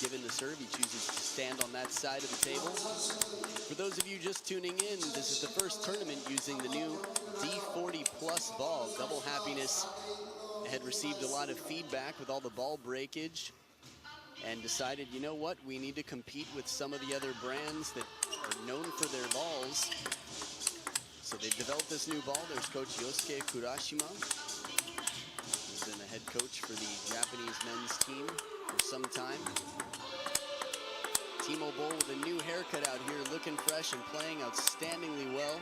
given the serve, he chooses to stand on that side of the table. For those of you just tuning in, this is the first tournament using the new D40 Plus ball. Double Happiness had received a lot of feedback with all the ball breakage and decided, you know what, we need to compete with some of the other brands that are known for their balls. So they've developed this new ball. There's Coach Yosuke Kurashima. He's been the head coach for the Japanese men's team for some time. Timo Boll with a new haircut out here, looking fresh and playing outstandingly well.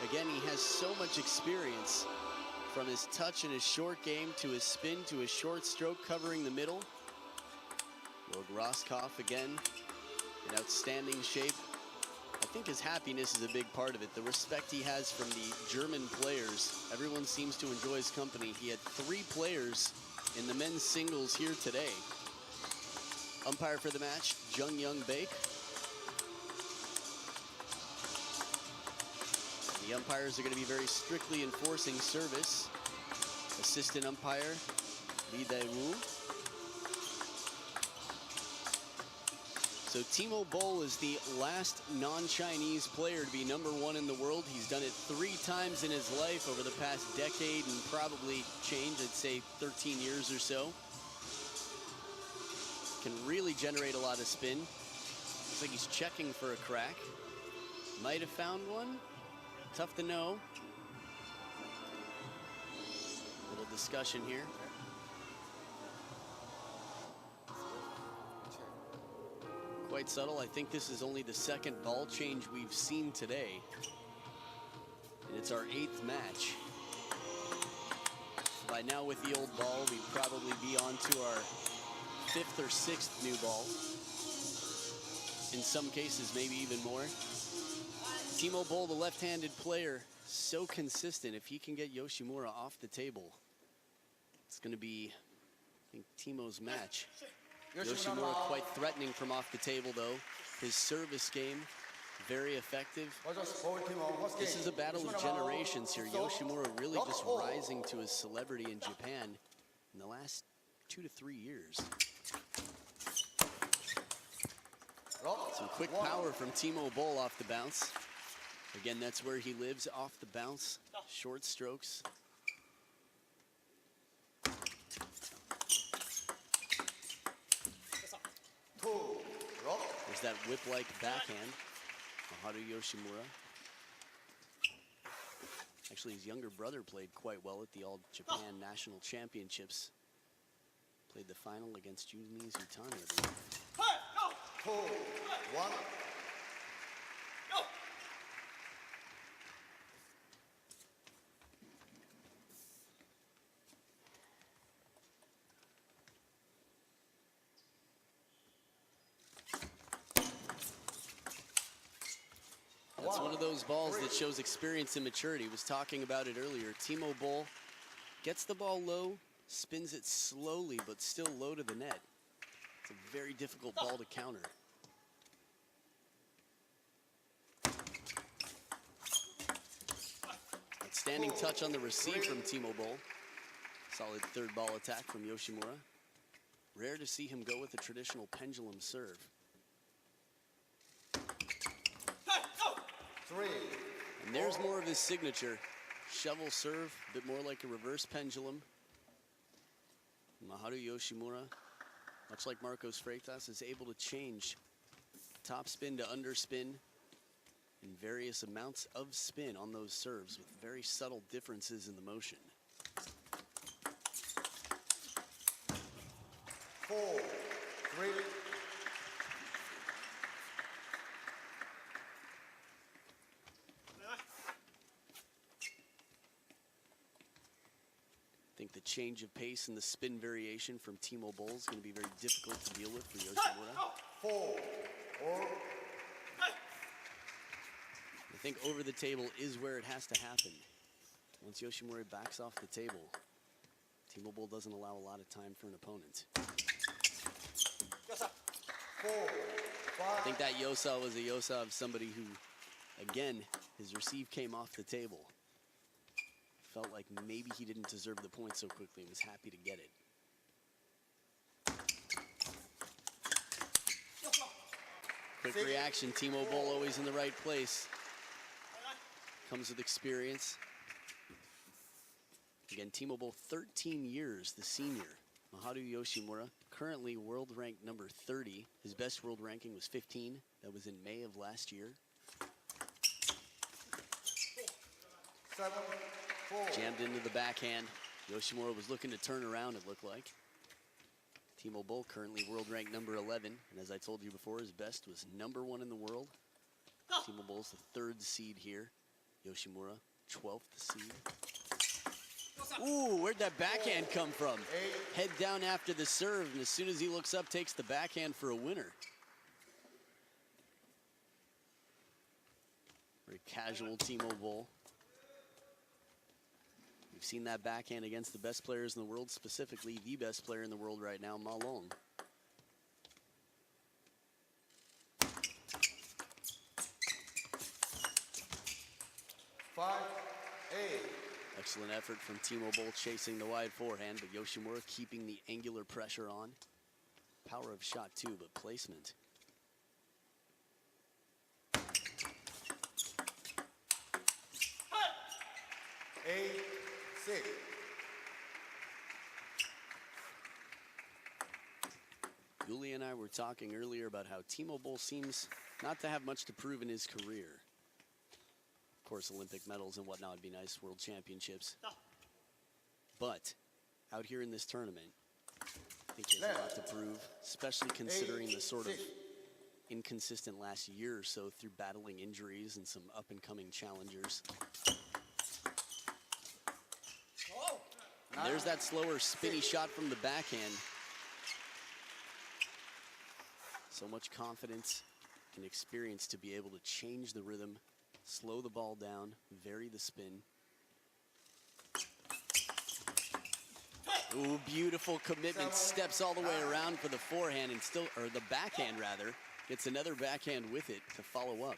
Again, he has so much experience, from his touch and his short game to his spin to his short stroke covering the middle. Jorg Roskopf again in outstanding shape. I think his happiness is a big part of it. The respect he has from the German players. Everyone seems to enjoy his company. He had 3 players in the men's singles here today. Umpire for the match, Jung Young Baek. The umpires are going to be very strictly enforcing service. Assistant umpire, Lee Dae-woo. So Timo Boll is the last non-Chinese player to be #1 in the world. He's done it 3 times in his life over the past decade and probably changed, I'd say 13 years or so. Can really generate a lot of spin. Looks like he's checking for a crack. Might have found one. Tough to know. A little discussion here. Quite subtle. I think this is only the 2nd ball change we've seen today. And it's our 8th match. By now with the old ball, we'd probably be on to our 5th or 6th new ball. In some cases, maybe even more. Timo Boll, the left-handed player, so consistent. If he can get Yoshimura off the table, it's going to be, I think, Timo's match. Yoshimura quite threatening from off the table, though. His service game, very effective. This is a battle of generations here. Yoshimura really just rising to his celebrity in Japan in the last 2 to 3 years. Some quick power from Timo Boll off the bounce. Again, that's where he lives, off the bounce, short strokes. There's that whip-like backhand, Maharu Yoshimura. Actually, his younger brother played quite well at the All-Japan National Championships. Played the final against Yumi Zutani, I believe. 2-1. That's one of those balls that shows experience and maturity. Was talking about it earlier. Timo Boll gets the ball low, spins it slowly, but still low to the net. It's a very difficult ball to counter. Outstanding touch on the receive from Timo Boll. Solid 3rd ball attack from Yoshimura. Rare to see him go with a traditional pendulum serve. 3. And there's more of his signature. Shovel serve, a bit more like a reverse pendulum. Maharu Yoshimura, much like Marcos Freitas, is able to change top spin to underspin and various amounts of spin on those serves with very subtle differences in the motion. 4-3. I think the change of pace and the spin variation from Timo Boll is going to be very difficult to deal with for Yoshimura. 4-4. I think over the table is where it has to happen. Once Yoshimura backs off the table, Timo Boll doesn't allow a lot of time for an opponent. 4-5. I think that Yosa was a Yosa of somebody who, again, his receive came off the table. Felt like maybe he didn't deserve the point so quickly and was happy to get it. Quick reaction. Timo Boll always in the right place. Comes with experience. Again, Timo Boll, 13 years, the senior. Maharu Yoshimura, currently world ranked number 30. His best world ranking was 15. That was in May of last year. 7-4. Jammed into the backhand. Yoshimura was looking to turn around, it looked like. Timo Boll, currently world ranked number 11. And as I told you before, his best was number 1 in the world. Timo Boll's the 3rd seed here. Yoshimura, 12th seed. Ooh, where'd that backhand come from? Head down after the serve, and as soon as he looks up, takes the backhand for a winner. Very casual Timo Boll. We've seen that backhand against the best players in the world, specifically the best player in the world right now, Ma Long. Excellent effort from Timo Boll chasing the wide forehand, but Yoshimura keeping the angular pressure on. Power of shot too, but placement. Yuli and I were talking earlier about how Timo Boll seems not to have much to prove in his career. Of course, Olympic medals and whatnot would be nice, world championships. But out here in this tournament, I think he has a lot to prove, especially considering the sort of inconsistent last year or so through battling injuries and some up-and-coming challengers. And there's that slower, spinny shot from the backhand. So much confidence and experience to be able to change the rhythm, slow the ball down, vary the spin. Ooh, beautiful commitment. Steps all the way around for the forehand and still, or the backhand rather, gets another backhand with it to follow up.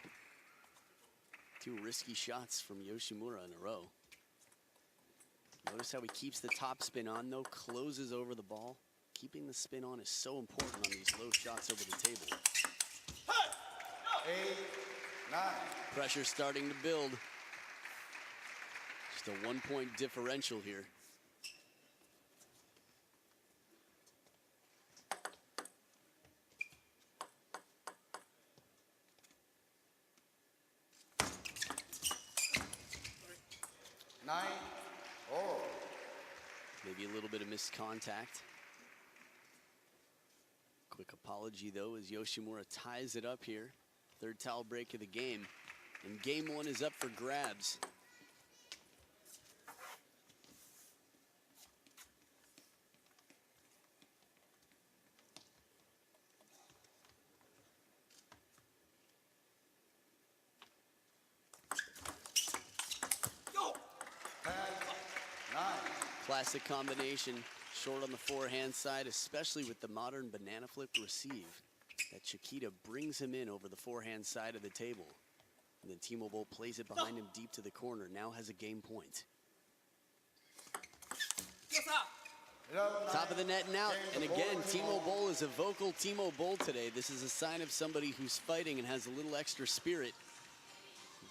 2 risky shots from Yoshimura in a row. Notice how he keeps the top spin on though, closes over the ball. Keeping the spin on is so important on these low shots over the table. 8-9. Pressure starting to build. Just a 1-point differential here. Maybe a little bit of missed contact. Quick apology though as Yoshimura ties it up here. 3rd towel break of the game. And game 1 is up for grabs. Classic combination, short on the forehand side, especially with the modern banana flip receive. That Chiquita brings him in over the forehand side of the table. And then Timo Boll plays it behind him deep to the corner, now has a game point. Top of the net and out. And again, Timo Boll is a vocal Timo Boll today. This is a sign of somebody who's fighting and has a little extra spirit.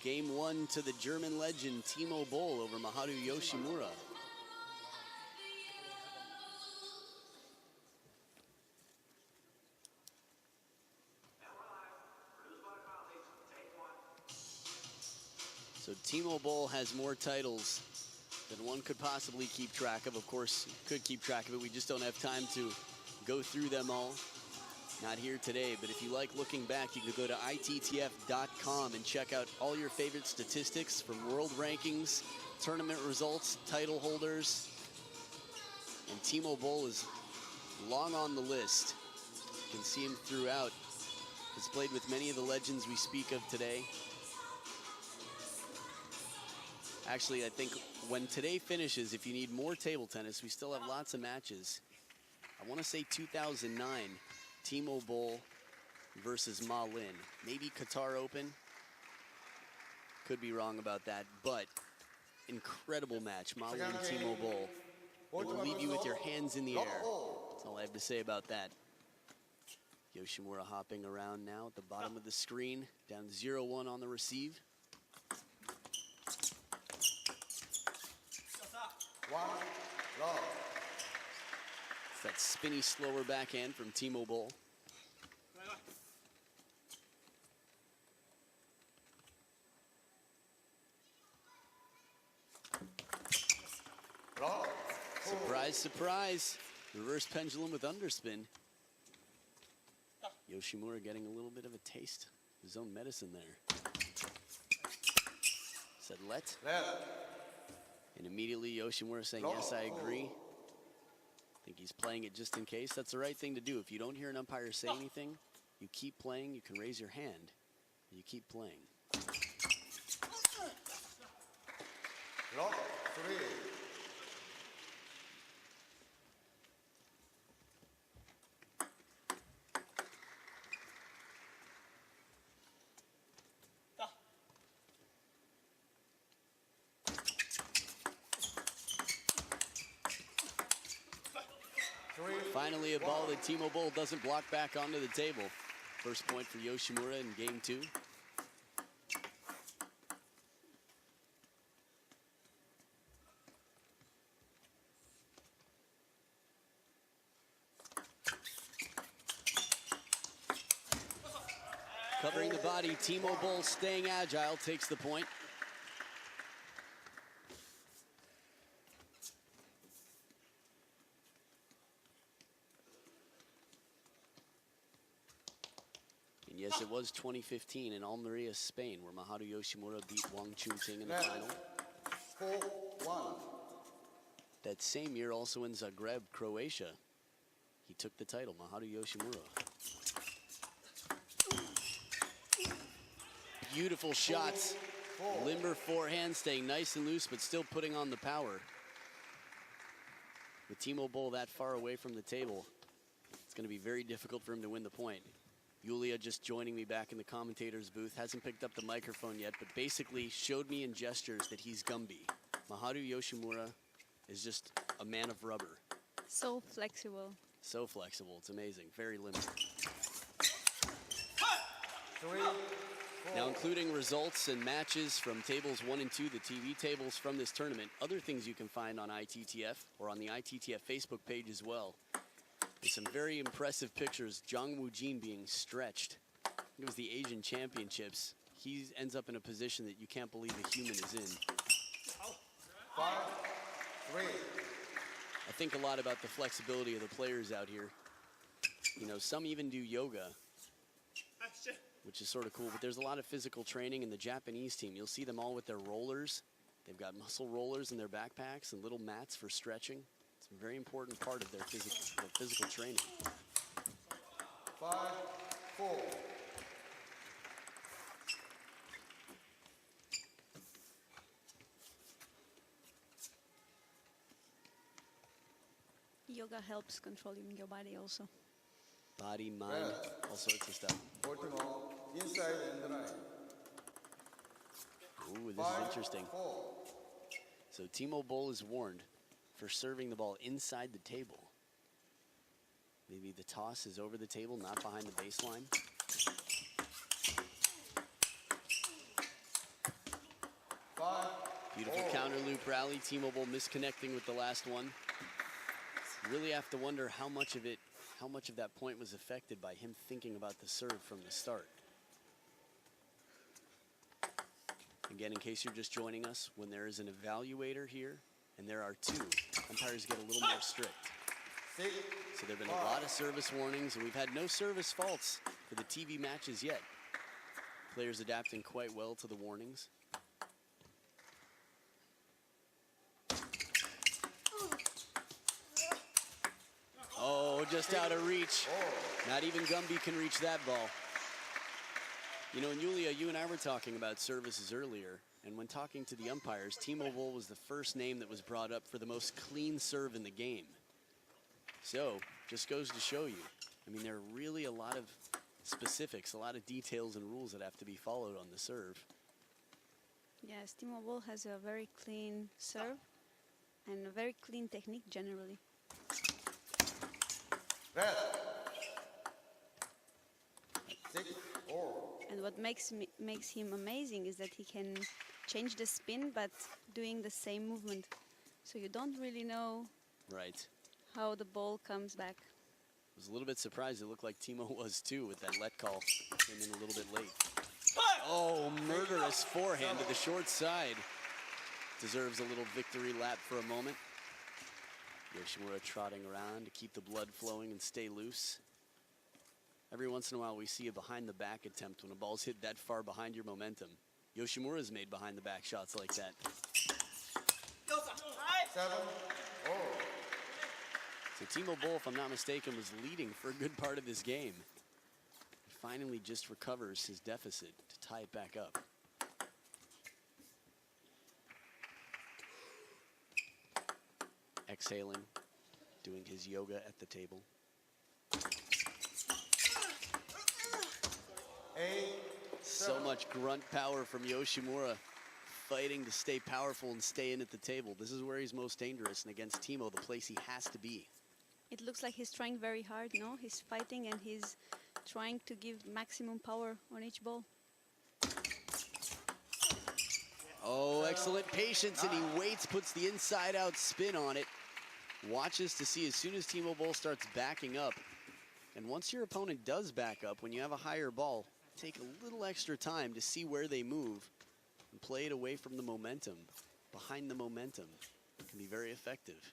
Game 1 to the German legend Timo Boll over Maharu Yoshimura. So Timo Boll has more titles than one could possibly keep track of. Of course, could keep track of it. We just don't have time to go through them all. Not here today, but if you like looking back, you can go to ITTF.com and check out all your favorite statistics from world rankings, tournament results, title holders. And Timo Boll is long on the list. You can see him throughout. Has played with many of the legends we speak of today. Actually, I think when today finishes, if you need more table tennis, we still have lots of matches. I want to say 2009, Timo Boll versus Ma Lin. Maybe Qatar Open. Could be wrong about that, but incredible match. Ma Lin, Timo Boll. It will leave you with your hands in the air. That's all I have to say about that. Yoshimura hopping around now at the bottom of the screen, down 0-1 on the receive. 1 love. It's that spinny, slower backhand from Timo Boll. Love. Surprise, surprise. Reverse pendulum with underspin. Yoshimura getting a little bit of a taste of his own medicine there. Said let. And immediately Yoshimura saying, yes, I agree. I think he's playing it just in case. That's the right thing to do. If you don't hear an umpire say anything, you keep playing. You can raise your hand. You keep playing. Lock 3. Finally, a ball that Timo Boll doesn't block back onto the table. First point for Yoshimura in game 2. Covering the body, Timo Boll staying agile, takes the point. And yes, it was 2015 in Almeria, Spain, where Maharu Yoshimura beat Wang Chunting in the final. 4-1. That same year, also in Zagreb, Croatia, he took the title, Maharu Yoshimura. Beautiful shots. Limber forehand, staying nice and loose, but still putting on the power. With Timo Boll that far away from the table, it's going to be very difficult for him to win the point. Yulia just joining me back in the commentator's booth, hasn't picked up the microphone yet, but basically showed me in gestures that he's Gumby. Maharu Yoshimura is just a man of rubber. So flexible. So flexible, it's amazing, very limber. 3. Now, including results and matches from tables 1 and 2, the TV tables from this tournament, other things you can find on ITTF or on the ITTF Facebook page as well. There's some very impressive pictures. Jang Woo-jin being stretched. It was the Asian Championships. He ends up in a position that you can't believe a human is in. 5-3. I think a lot about the flexibility of the players out here. You know, some even do yoga, which is sort of cool, but there's a lot of physical training in the Japanese team. You'll see them all with their rollers. They've got muscle rollers in their backpacks and little mats for stretching. It's a very important part of their physical training. 5-4. Yoga helps controlling your body also. Body, mind, all sorts of stuff. Baltimore, inside and right. Ooh, this is interesting. 5-4. So Timo Boll is warned for serving the ball inside the table. Maybe the toss is over the table, not behind the baseline. 5. Beautiful counter loop rally. Timo Boll misconnecting with the last one. You really have to wonder how much of that point was affected by him thinking about the serve from the start. Again, in case you're just joining us, when there is an evaluator here, and there are 2, umpires get a little more strict. 6. So there have been a lot of service warnings, and we've had no service faults for the TV matches yet. Players adapting quite well to the warnings. Oh, just out of reach. Not even Gumby can reach that ball. You know, and Yulia, you and I were talking about services earlier, and when talking to the umpires, Timo Boll was the first name that was brought up for the most clean serve in the game. So, just goes to show you. I mean, there are really a lot of specifics, a lot of details and rules that have to be followed on the serve. Yes, Timo Boll has a very clean serve and a very clean technique generally. Red. what makes him amazing is that he can change the spin, but doing the same movement. So you don't really know Right. how the ball comes back. I was a little bit surprised. It looked like Timo was too with that let call. Came in a little bit late. Oh, murderous forehand to the short side. Deserves a little victory lap for a moment. Yoshimura trotting around to keep the blood flowing and stay loose. Every once in a while we see a behind the back attempt when a ball's hit that far behind your momentum. Yoshimura's made behind the back shots like that. 7, 4. So Timo Boll, if I'm not mistaken, was leading for a good part of this game. He finally just recovers his deficit to tie it back up. Exhaling, doing his yoga at the table. 8, So much grunt power from Yoshimura, fighting to stay powerful and stay in at the table. This is where he's most dangerous, and against Timo, the place he has to be. It looks like he's trying very hard, no? He's fighting and he's trying to give maximum power on each ball. Oh, excellent patience, and he waits, puts the inside-out spin on it. Watches to see as soon as Timo Boll starts backing up. And once your opponent does back up, when you have a higher ball, take a little extra time to see where they move and play it away from the momentum. Behind the momentum can be very effective.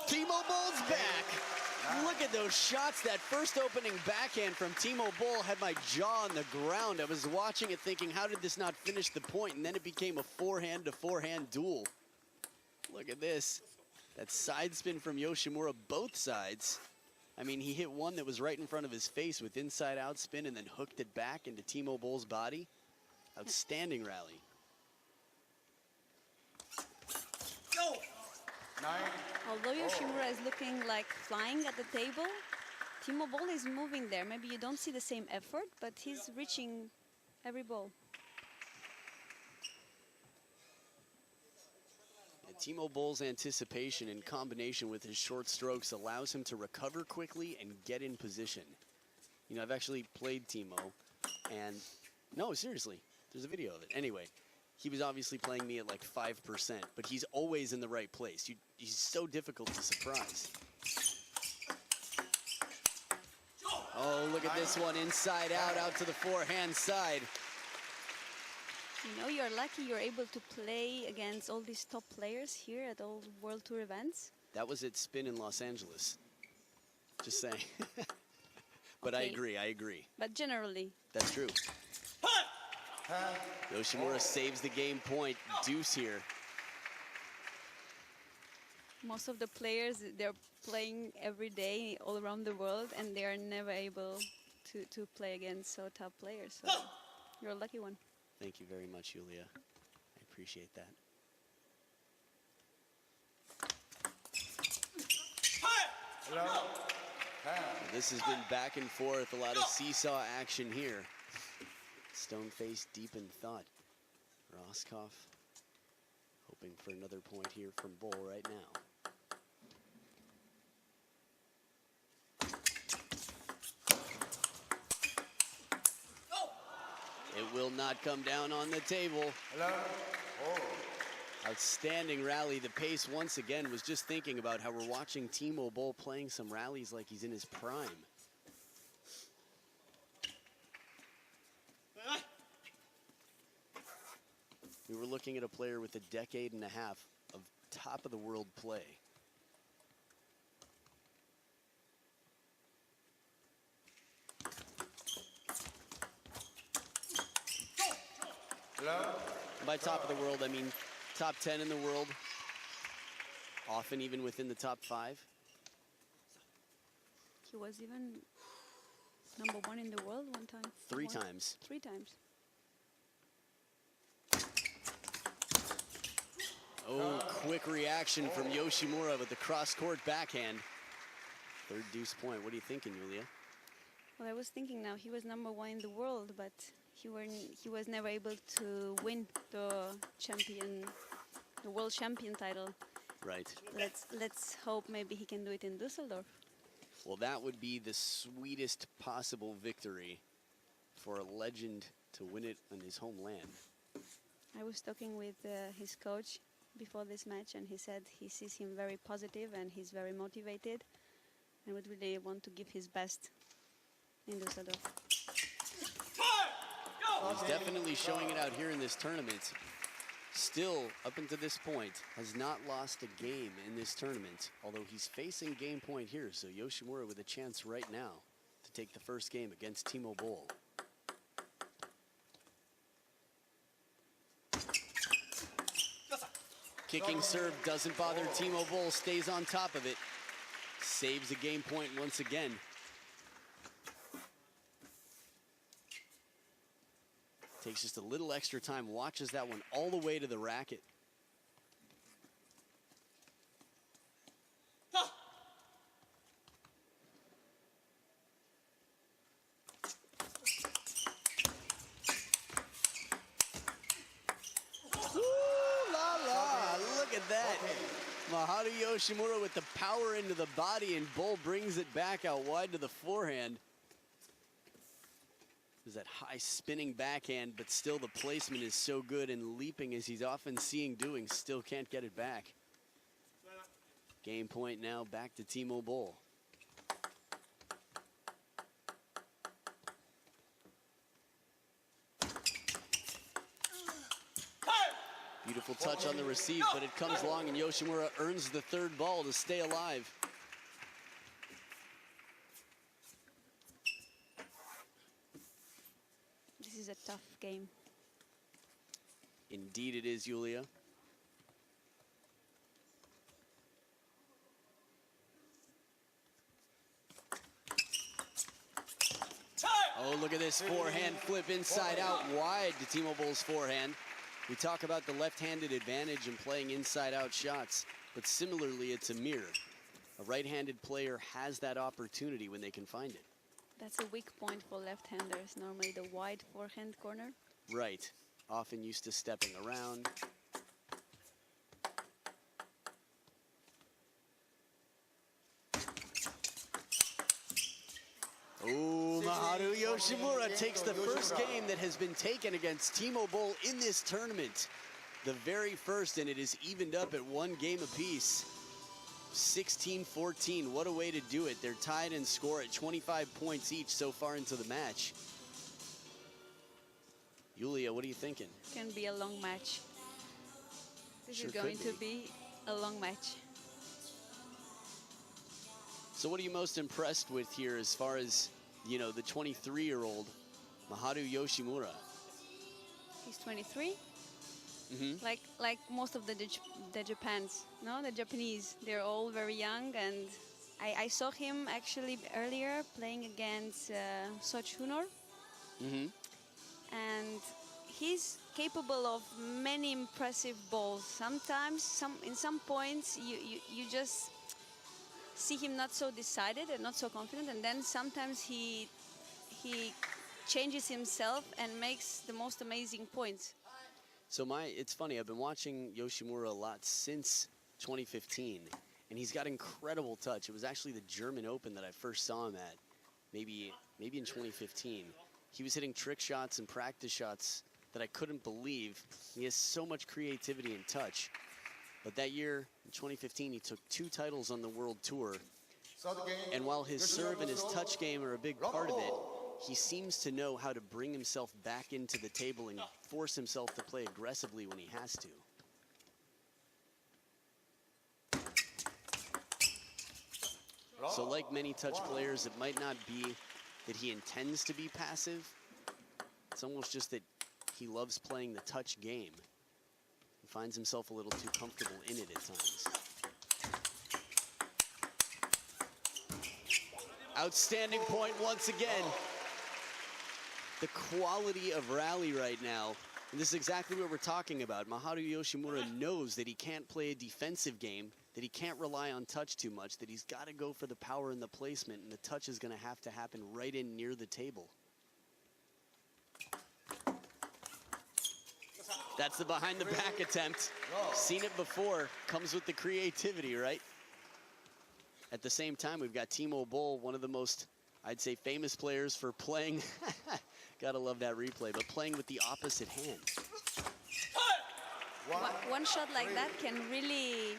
Timo Boll's back. Look at those shots. That first opening backhand from Timo Boll had my jaw on the ground. I was watching it thinking, how did this not finish the point? And then it became a forehand-to-forehand duel. Look at this. That side spin from Yoshimura, both sides. I mean, he hit one that was right in front of his face with inside-out spin and then hooked it back into Timo Boll's body. Outstanding rally. 9, Although Yoshimura is looking like flying at the table, Timo Boll is moving there. Maybe you don't see the same effort, but he's reaching every ball. And Timo Boll's anticipation in combination with his short strokes allows him to recover quickly and get in position. You know, I've actually played Timo, and no, seriously, there's a video of it. Anyway, he was obviously playing me at like 5%, but he's always in the right place. He's so difficult to surprise. Oh, look at this one, inside out to the forehand side. You know, you're lucky you're able to play against all these top players here at all World Tour events. That was at Spin in Los Angeles. Just saying. But Okay. I agree. But generally, That's true. Yoshimura saves the game point. Deuce here. most of the players, they're playing every day all around the world, and they are never able to play against so top players. So you're a lucky one. Thank you very much, Julia. I appreciate that. This has been back and forth, a lot of seesaw action here. Stone face deep in thought. Roscoff hoping for another point here from Boll right now. It will not come down on the table. Outstanding rally. The pace once again was just thinking about how we're watching Timo Boll playing some rallies like he's in his prime. We were looking at a player with a decade and a half of top of the world play. By top of the world, I mean top 10 in the world, often even within the top 5. He was even #1 in the world one time. Three times. 3 times. Oh, quick reaction from Yoshimura with the cross-court backhand. Third deuce point. What are you thinking, Julia? Well, I was thinking now he was #1 in the world, but he was never able to win the world champion title. Right. Let's hope maybe he can do it in Düsseldorf. Well, that would be the sweetest possible victory for a legend to win it in his homeland. I was talking with his coach before this match, and he said he sees him very positive and he's very motivated and would really want to give his best in Düsseldorf. He's definitely showing it out here in this tournament. Still, up until this point, has not lost a game in this tournament, although he's facing game point here, so Yoshimura with a chance right now to take the first game against Timo Boll. Kicking serve doesn't bother Timo Boll, stays on top of it, saves a game point once again. Takes just a little extra time, watches that one all the way to the racket. That. Maharu Yoshimura with the power into the body, and Boll brings it back out wide to the forehand. There's that high spinning backhand, but still the placement is so good, and leaping as he's often seeing doing, still can't get it back. Game point now back to Timo Boll. Beautiful touch on the receive, but it comes long, and Yoshimura earns the third ball to stay alive. This is a tough game. Indeed it is, Yulia. Oh, look at this forehand flip inside out wide to Timo Boll's forehand. We talk about the left-handed advantage in playing inside-out shots, but similarly, it's a mirror. A right-handed player has that opportunity when they can find it. That's a weak point for left-handers, normally the wide forehand corner. Right. Often used to stepping around. Oh, Maharu Yoshimura takes the first game that has been taken against Timo Boll in this tournament. The very first, and it is evened up at 1 game apiece. 16-14, what a way to do it. They're tied in score at 25 points each so far into the match. Yulia, what are you thinking? Can be a long match. This Sure is going to be a long match. So what are you most impressed with here as far as, you know, the 23-year-old Maharu Yoshimura? He's 23. Mm-hmm. Like most of the Japans, no, the Japanese, they're all very young, and I saw him actually earlier playing against Soch Hunor, and he's capable of many impressive balls. Sometimes, in some points, you just see him not so decided and not so confident, and then sometimes he changes himself and makes the most amazing points. So it's funny, I've been watching Yoshimura a lot since 2015, and he's got incredible touch. It was actually the German Open that I first saw him at, maybe in 2015. He was hitting trick shots and practice shots that I couldn't believe. He has so much creativity and touch. But that year, in 2015, he took 2 titles on the World Tour. And while his serve and his touch game are a big part of it, he seems to know how to bring himself back into the table and force himself to play aggressively when he has to. So like many touch players, it might not be that he intends to be passive. It's almost just that he loves playing the touch game. He finds himself a little too comfortable in it at times. Outstanding point once again. The quality of rally right now And this is exactly what we're talking about. Maharu Yoshimura knows that he can't play a defensive game, that he can't rely on touch too much, that he's got to go for the power and the placement, and the touch is going to have to happen right in near the table. That's the behind the back attempt. Seen it before, comes with the creativity, right? At the same time, we've got Timo Boll, one of the most, I'd say, famous players for playing, gotta love that replay, but playing with the opposite hand. One shot like that can really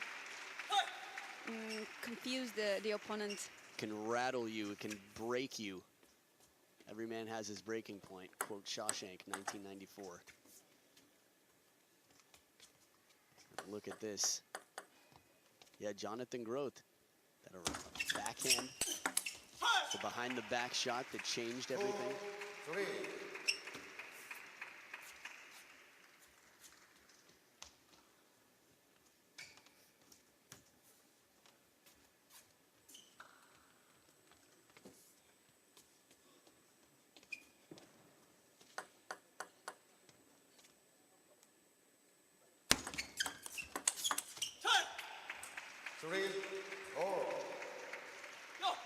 confuse the opponent. Can rattle you, it can break you. Every man has his breaking point, quote Shawshank, 1994. Look at this. Yeah, Jonathan Groth. That a backhand. The behind the back shot that changed everything. 3.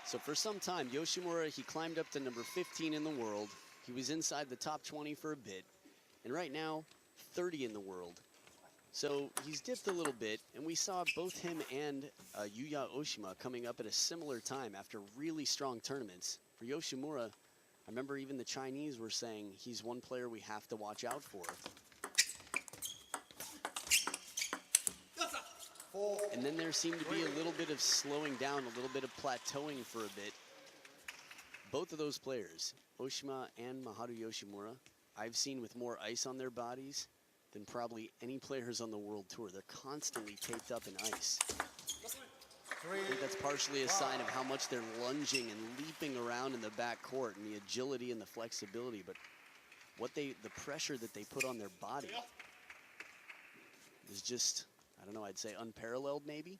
So for some time, Yoshimura, he climbed up to number 15 in the world. He was inside the top 20 for a bit. And right now, 30 in the world. So he's dipped a little bit, and we saw both him and Yuya Oshima coming up at a similar time after really strong tournaments. For Yoshimura, I remember even the Chinese were saying he's one player we have to watch out for. And then there seemed to be a little bit of slowing down, a little bit of plateauing for a bit. Both of those players, Oshima and Maharu Yoshimura, I've seen with more ice on their bodies than probably any players on the World Tour. They're constantly taped up in ice. I think that's partially a sign of how much they're lunging and leaping around in the backcourt and the agility and the flexibility, but the pressure that they put on their body is just, I don't know, I'd say unparalleled maybe.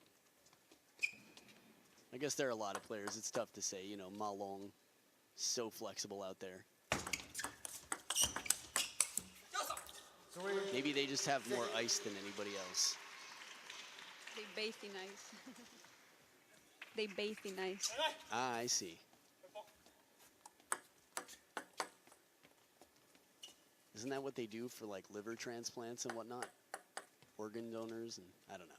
I guess there are a lot of players, it's tough to say, you know, Ma Long, so flexible out there. Maybe they just have more ice than anybody else. They bathe in ice. They bathe in ice. Ah, I see. Isn't that what they do for like liver transplants and whatnot? Organ donors and I don't know.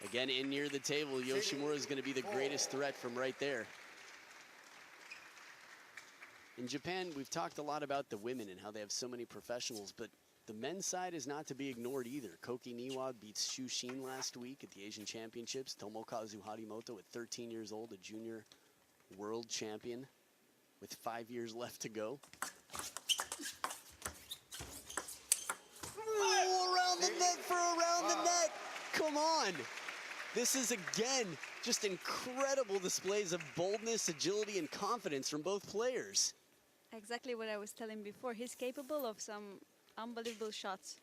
Again, in near the table, Yoshimura is going to be the greatest threat from right there. In Japan, we've talked a lot about the women and how they have so many professionals, but the men's side is not to be ignored either. Koki Niwa beats Shu Shin last week at the Asian Championships. Tomokazu Harimoto at 13 years old, a junior world champion with 5 years left to go. Ooh, around the net for around the net. Come on. This is, again, just incredible displays of boldness, agility, and confidence from both players. Exactly what I was telling before. He's capable of some unbelievable shots.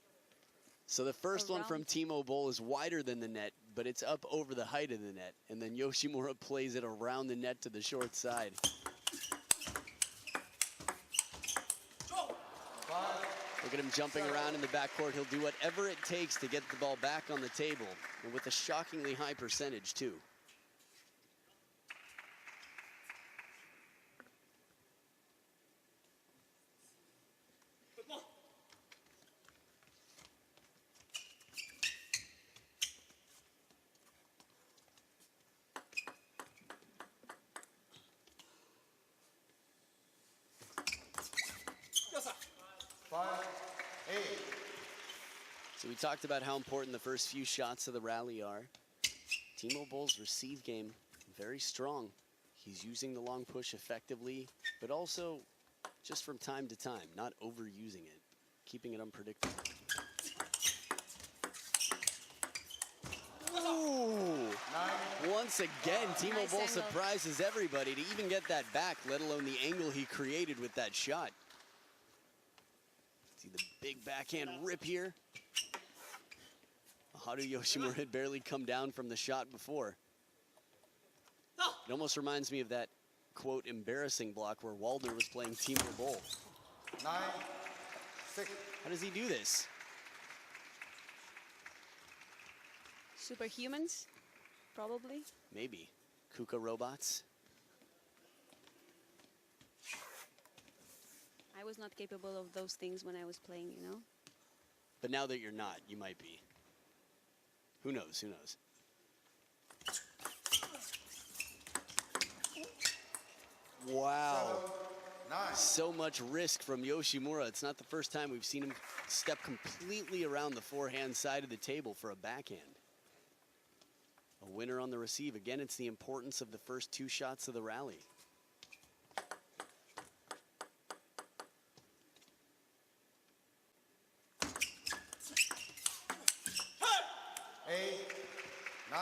So the first one from Timo Boll is wider than the net, but it's up over the height of the net. And then Yoshimura plays it around the net to the short side. Look at him jumping around in the backcourt. He'll do whatever it takes to get the ball back on the table, and with a shockingly high percentage, too. So we talked about how important the first few shots of the rally are. Timo Boll's receive game, very strong. He's using the long push effectively, but also just from time to time, not overusing it, keeping it unpredictable. Ooh. Once again, Timo Boll surprises everybody to even get that back, let alone the angle he created with that shot. See the big backhand rip here. Maharu Yoshimura had barely come down from the shot before. It almost reminds me of that quote, embarrassing block where Waldner was playing Timo Boll. 9-6. How does he do this? Superhumans, probably. Maybe. Kuka robots? I was not capable of those things when I was playing, you know. But now that you're not, you might be. Who knows? Who knows? Wow. 7-9. So much risk from Yoshimura. It's not the first time we've seen him step completely around the forehand side of the table for a backhand. A winner on the receive. Again, it's the importance of the first 2 shots of the rally. Eight, 9.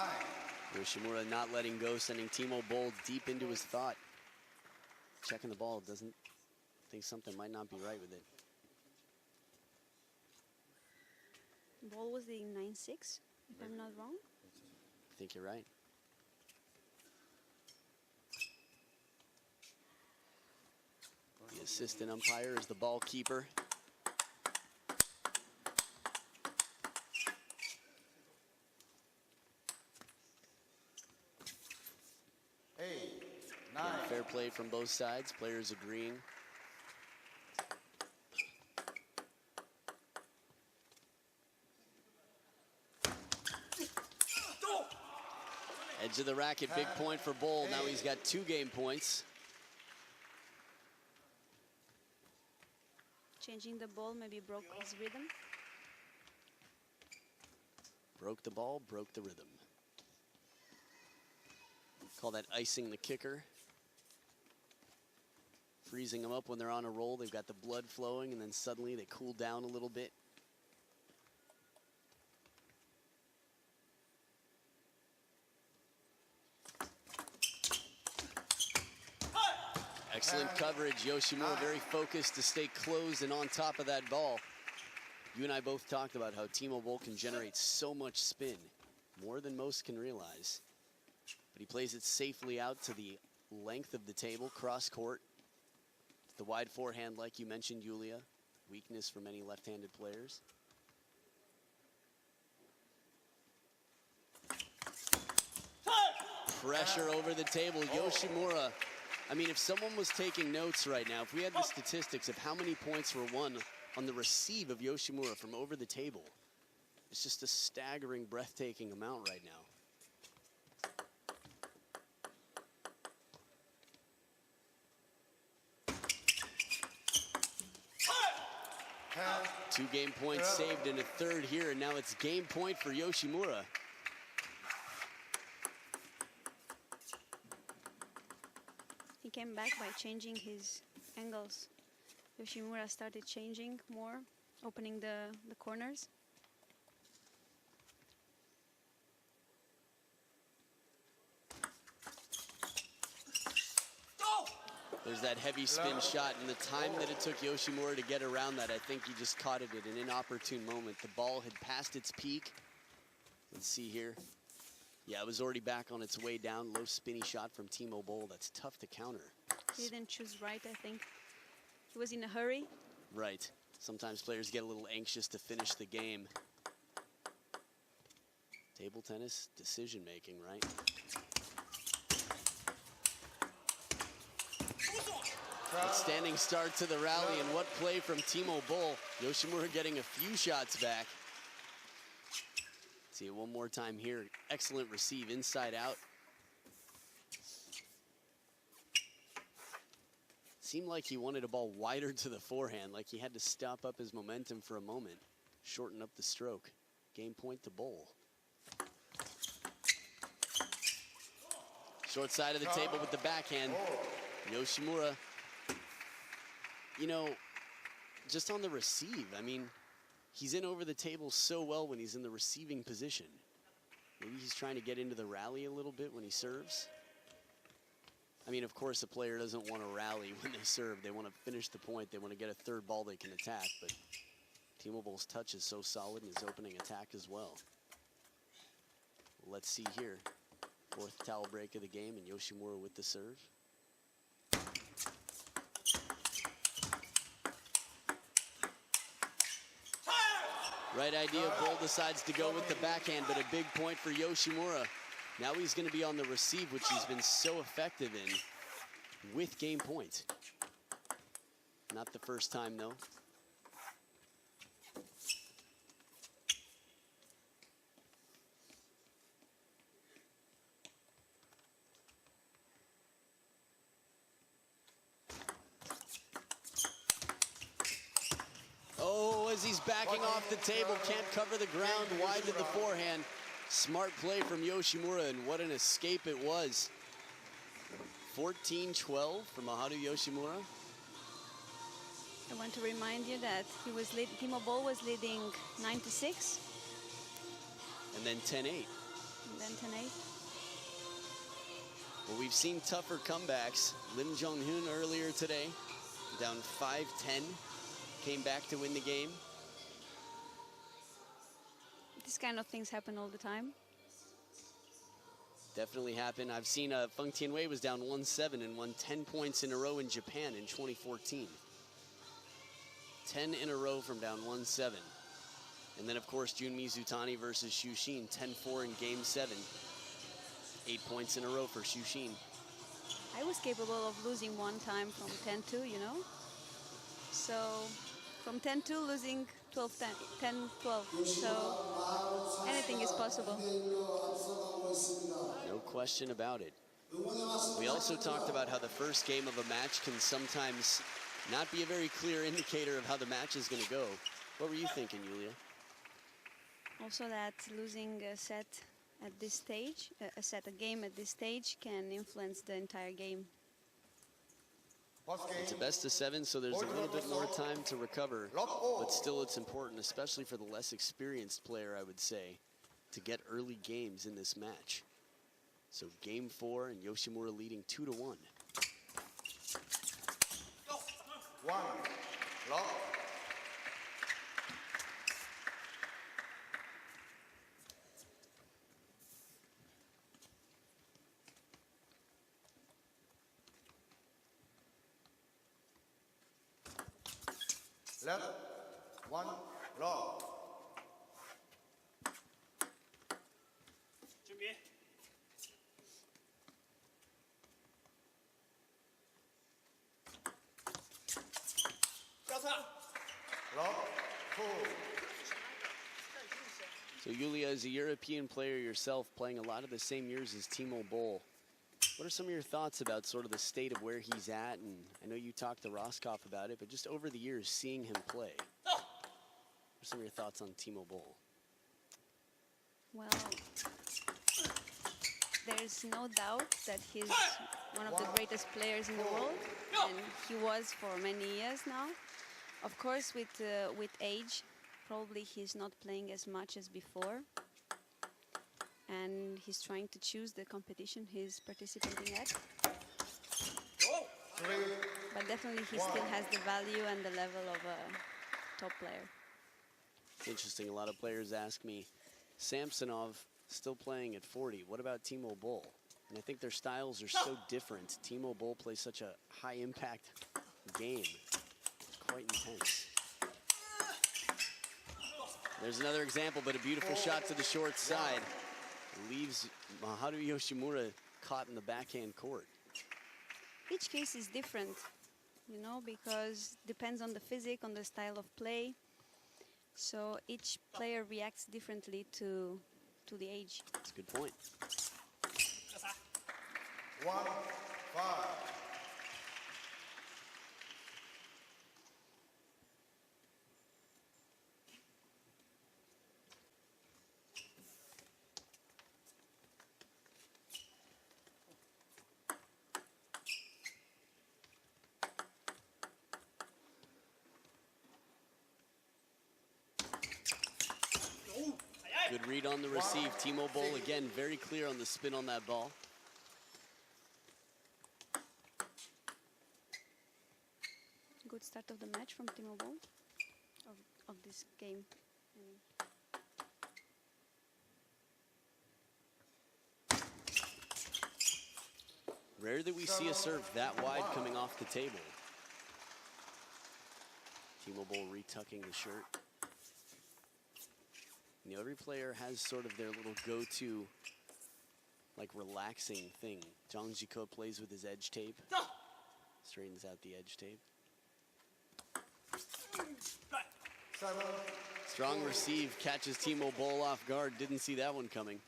Yoshimura not letting go, sending Timo Boll deep into his thought. Checking the ball, doesn't think something might not be right with it. Ball was the 9-6, if I'm not wrong. I think you're right. The assistant umpire is the ball keeper. 8, 9. Again, fair play from both sides, players agreeing. Edge of the racket, big point for Boll. Now he's got 2 game points. Changing the ball maybe broke his rhythm. Broke the ball, broke the rhythm. Call that icing the kicker. Freezing them up when they're on a roll. They've got the blood flowing, and then suddenly they cool down a little bit. Excellent coverage. Yoshimura very focused to stay closed and on top of that ball. You and I both talked about how Timo Boll can generate so much spin, more than most can realize. But he plays it safely out to the length of the table, cross court. The wide forehand, like you mentioned, Yulia, weakness for many left-handed players. Pressure over the table. Yoshimura, I mean, if someone was taking notes right now, if we had the statistics of how many points were won on the receive of Yoshimura from over the table, it's just a staggering, breathtaking amount right now. Two game points saved and a third here, and now it's game point for Yoshimura. He came back by changing his angles. Yoshimura started changing more, opening the corners. There's that heavy spin shot, and the time that it took Yoshimura to get around that, I think he just caught it at an inopportune moment. The ball had passed its peak. Let's see here. Yeah, it was already back on its way down. Low spinny shot from Timo Boll. That's tough to counter. He didn't choose right, I think. He was in a hurry. Right. Sometimes players get a little anxious to finish the game. Table tennis, decision making, right? Outstanding start to the rally, and what play from Timo Boll. Yoshimura getting a few shots back. See it one more time here. Excellent receive, inside out. Seemed like he wanted a ball wider to the forehand, like he had to stop up his momentum for a moment, shorten up the stroke. Game point to Boll. Short side of the table with the backhand. Yoshimura, you know, just on the receive, I mean, he's in over the table so well when he's in the receiving position. Maybe he's trying to get into the rally a little bit when he serves. I mean, of course, a player doesn't want to rally when they serve. They want to finish the point. They want to get a third ball they can attack. But Timo Boll's touch is so solid in his opening attack as well. Let's see here. Fourth towel break of the game, and Yoshimura with the serve. Right idea. Bull decides to go with the backhand, but a big point for Yoshimura. Now he's going to be on the receive, which he's been so effective in with game point. Not the first time, though. Oh, as he's backing off the table, can't cover the ground, wide to the forehand. Smart play from Yoshimura, and what an escape it was. 14-12 for Maharu Yoshimura. I want to remind you that Timo Boll was leading 9-6. And then 10-8. And then 10-8. Well, we've seen tougher comebacks. Lim Jong-hoon earlier today, down 5-10, came back to win the game. These kind of things happen all the time. Definitely happened. I've seen Feng Tianwei was down 1-7 and won 10 points in a row in Japan in 2014. 10 in a row from down 1-7. And then, of course, Jun Mizutani versus Xu Xin, 10-4 in Game 7. 8 points in a row for Xu Xin. I was capable of losing one time from 10-2, you know? So, from 10-2, losing 12-10, 10-12. So, anything is possible. No question about it. We also talked about how the first game of a match can sometimes not be a very clear indicator of how the match is going to go. What were you thinking, Yulia? Also that losing a set at this stage, a game at this stage can influence the entire game. It's a best of 7, so there's a little bit more time to recover, but still it's important, especially for the less experienced player, I would say, to get early games in this match. So game 4 and Yoshimura leading 2-1. 1. Lock. Left. 1. Lock. Lock. 2. So Yulia, as a European player yourself, playing a lot of the same years as Timo Boll, what are some of your thoughts about sort of the state of where he's at? And I know you talked to Roscoff about it, but just over the years, seeing him play, what are some of your thoughts on Timo Boll? Well, there's no doubt that he's one of the greatest players in the world, and he was for many years now. Of course, with age, probably he's not playing as much as before, and he's trying to choose the competition he's participating at. 3. But definitely he still has the value and the level of a top player. It's interesting, a lot of players ask me, Samsonov still playing at 40, what about Timo Boll? And I think their styles are so different. Timo Boll plays such a high impact game. It's quite intense. There's another example, but a beautiful shot to the short side. Leaves Maharu Yoshimura caught in the backhand court. Each case is different, you know, because depends on the physique, on the style of play. So each player reacts differently to the age. That's a good point. 1. 5. Good read on the receive. Timo Boll, again, very clear on the spin on that ball. Good start of the match from Timo Boll, of this game. Rare that we see a serve that wide coming off the table. Timo Boll retucking the shirt. You know, every player has sort of their little go-to, like, relaxing thing. Jang Ji-ko plays with his edge tape. Straightens out the edge tape. Strong receive, catches Timo Boll off guard. Didn't see that one coming.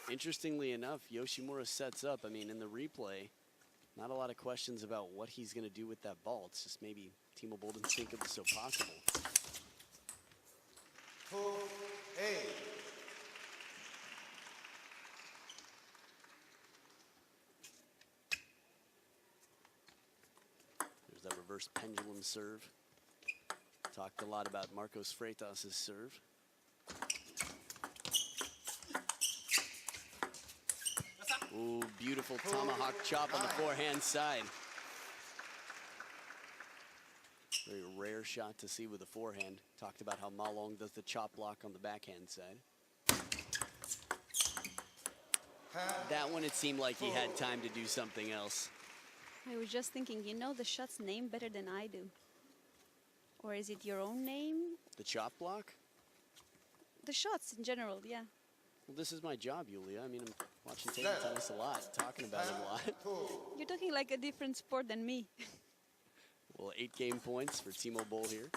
Interestingly enough, Yoshimura sets up. I mean, in the replay, not a lot of questions about what he's going to do with that ball. It's just maybe Timo Boll didn't think it was so possible. 2-8. There's that reverse pendulum serve. Talked a lot about Marcos Freitas' serve. Ooh, beautiful tomahawk chop on the forehand side. Very rare shot to see with a forehand. Talked about how Ma Long does the chop block on the backhand side. That one, it seemed like he had time to do something else. I was just thinking, you know the shot's name better than I do. Or is it your own name? The chop block? The shots in general, yeah. Well, this is my job, Yulia. I mean, I'm watching table tennis a lot, talking about it a lot. You're talking like a different sport than me. Well, 8 game points for Timo Boll here.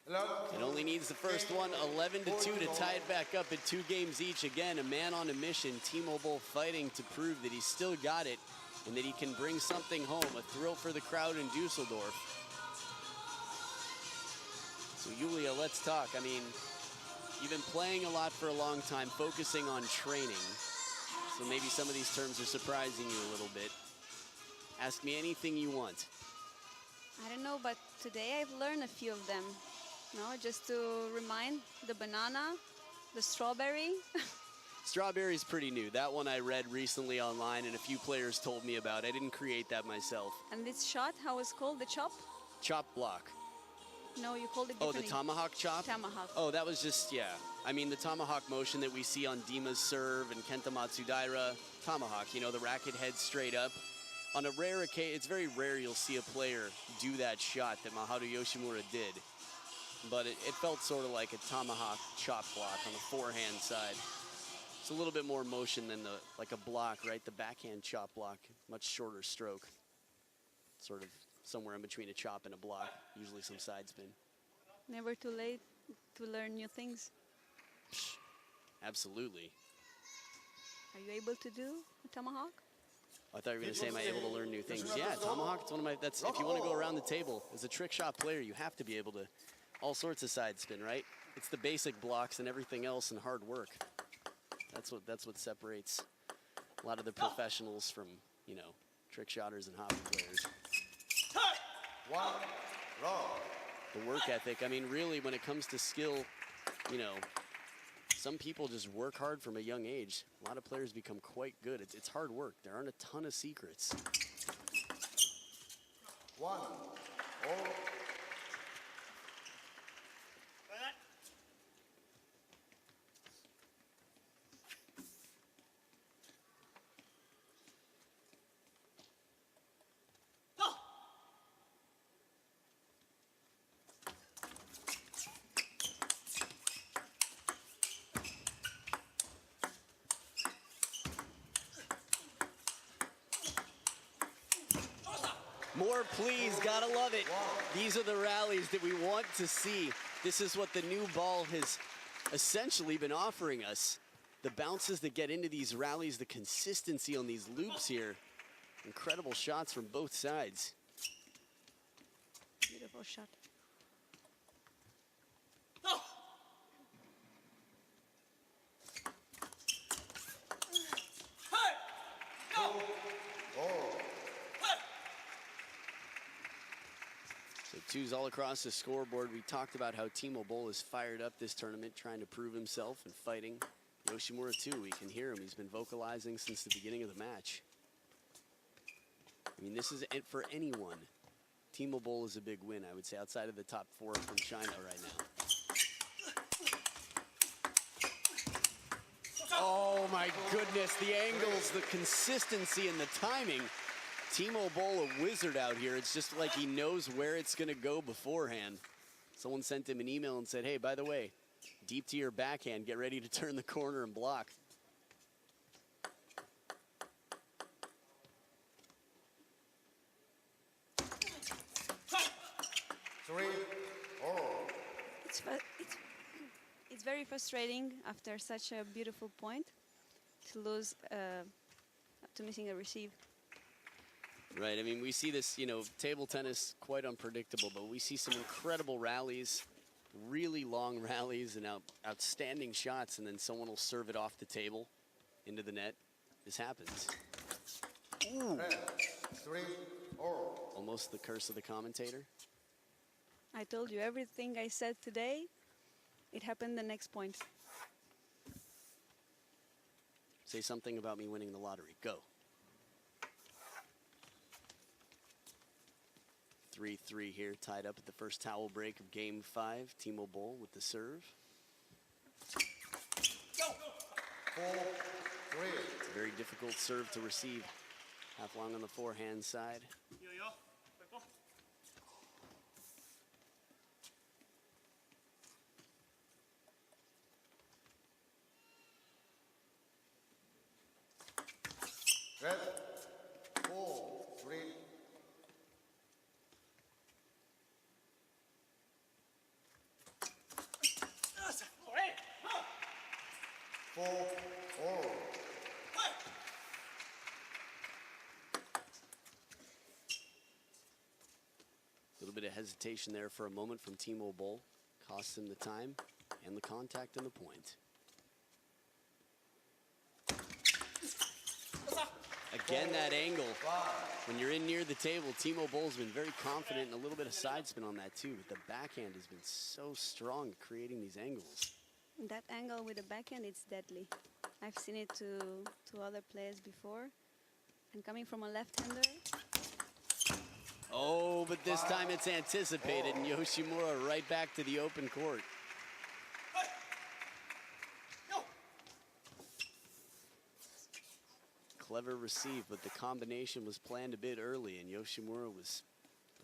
It only needs the first one, 11-2 to tie it back up at 2 games each. Again, a man on a mission. Timo Boll fighting to prove that he's still got it and that he can bring something home. A thrill for the crowd in Dusseldorf. So, Yulia, let's talk. I mean, you've been playing a lot for a long time, focusing on training. So maybe some of these terms are surprising you a little bit. Ask me anything you want. I don't know, but today I've learned a few of them. No, just to remind, the banana, the strawberry. Strawberry's pretty new. That one I read recently online and a few players told me about. I didn't create that myself. And this shot, how is called? The chop? Chop block. No, you called it Oh, differently. the tomahawk chop? Tomahawk. Oh, that was just, yeah. I mean, the tomahawk motion that we see on Dima's serve and Kenta Matsudaira. Tomahawk, you know, the racket head straight up. On a rare occasion, it's very rare you'll see a player do that shot that Maharu Yoshimura did. But it felt sort of like a tomahawk chop block on the forehand side. It's a little bit more motion than like a block, right? The backhand chop block, much shorter stroke. Sort of somewhere in between a chop and a block, usually some side spin. Never too late to learn new things. Psh, absolutely. Are you able to do a tomahawk? I thought you were going to say, am I able to learn new things? Yeah, tomahawk, it's one of my, that's, if you want to go around the table, as a trick shot player, you have to be able to, all sorts of side spin, right? It's the basic blocks and everything else and hard work. That's what separates a lot of the professionals from, you know, trick shotters and hobby players. 1 love. The work ethic, I mean, really, when it comes to skill, you know, some people just work hard from a young age. A lot of players become quite good. It's hard work. There aren't a ton of secrets. 1-0. More please, gotta love it. These are the rallies that we want to see. This is what the new ball has essentially been offering us. The bounces that get into these rallies, the consistency on these loops here. Incredible shots from both sides. Beautiful shot. So 2s all across the scoreboard. We talked about how Timo Boll is fired up this tournament, trying to prove himself and fighting. Yoshimura too, we can hear him. He's been vocalizing since the beginning of the match. I mean, this is it for anyone. Timo Boll is a big win, I would say, outside of the top 4 from China right now. Oh my goodness, the angles, the consistency, and the timing. Timo Boll, a wizard out here. It's just like he knows where it's going to go beforehand. Someone sent him an email and said, hey, by the way, deep to your backhand, get ready to turn the corner and block. It's very frustrating after such a beautiful point to lose, to missing a receive. Right, I mean, we see this, you know, table tennis, quite unpredictable, but we see some incredible rallies, really long rallies and outstanding shots, and then someone will serve it off the table into the net. This happens. Ooh. 3-4. Almost the curse of the commentator. I told you everything I said today, it happened the next point. Say something about me winning the lottery. Go. 3-3 here, tied up at the first towel break of game 5. Timo Boll with the serve. 4-3. It's a very difficult serve to receive. Half long on the forehand side. Red. 4-3. 4-4. A little bit of hesitation there for a moment from Timo Boll. Costs him the time and the contact and the point. Again, that angle. When you're in near the table, Timo Boll's been very confident and a little bit of side spin on that too. But the backhand has been so strong at creating these angles. That angle with the backhand, it's deadly. I've seen it to other players before. And coming from a left-hander. Oh, but this time it's anticipated, and Yoshimura right back to the open court. Clever receive, but the combination was planned a bit early, and Yoshimura was